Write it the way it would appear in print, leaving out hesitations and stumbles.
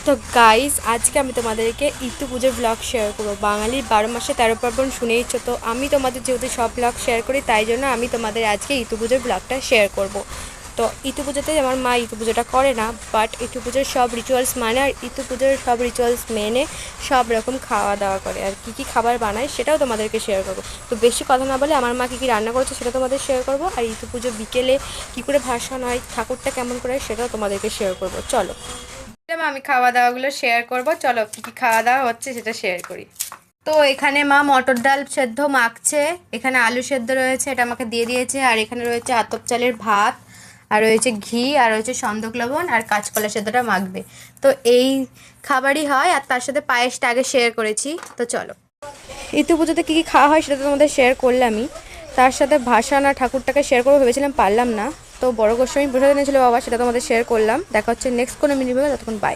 তো গাইস, আজকে আমি তোমাদেরকে ইতু পুজোর ব্লগ শেয়ার করবো। বাঙালির 12 মাসে 13 পার্বণ শুনেইছো, তো আমি তোমাদের যেহেতু সব ব্লগ শেয়ার করি, তাই জন্য আমি তোমাদের আজকে ইতু পুজোর ব্লগটা শেয়ার করব। তো ইতু পুজোতে আমার মা ইতু পুজোটা করে না, বাট ইতু পুজোর সব রিচুয়ালস মানে, আর ইতু পুজোর সব রিচুয়ালস মেনে সব রকম খাওয়া দাওয়া করে, আর কী কী খাবার বানায় সেটাও তোমাদেরকে শেয়ার করবো। তো বেশি কথা না বলে আমার মা কী কী রান্না করেছে সেটা তোমাদের শেয়ার করবো, আর ইতু পুজো বিকেলে কী করে ভাসান হয়, ঠাকুরটা কেমন করে হয় সেটাও তোমাদেরকে শেয়ার করবো। চলো আমি খাওয়া দাওয়াগুলো শেয়ার করব। চলো কী কী খাওয়া দাওয়া হচ্ছে সেটা শেয়ার করি। তো এখানে মা মটর ডাল সেদ্ধ মাখছে, এখানে আলু সেদ্ধ রয়েছে, এটা আমাকে দিয়ে দিয়েছে, আর এখানে রয়েছে আতপ চালের ভাত, আর রয়েছে ঘি, আর রয়েছে সন্দক লবণ, আর কাঁচকলা সেদ্ধটা মাখবে। তো এই খাবারই হয়, আর তার সাথে পায়েসটা আগে শেয়ার করেছি। তো চলো, ইতু পুজোতে কী কী খাওয়া হয় সেটা তো তোমাদের শেয়ার করলামই, তার সাথে ভাসান আর ঠাকুরটাকে শেয়ার করবো ভেবেছিলাম, পারলাম না। তো বড় গোস্বামী প্রসাদ এনেছিল বাবা, সেটা তোমাদের শেয়ার করলাম। দেখা হচ্ছে নেক্সট কোনো মিনি ব্লগে, ততক্ষণ বাই।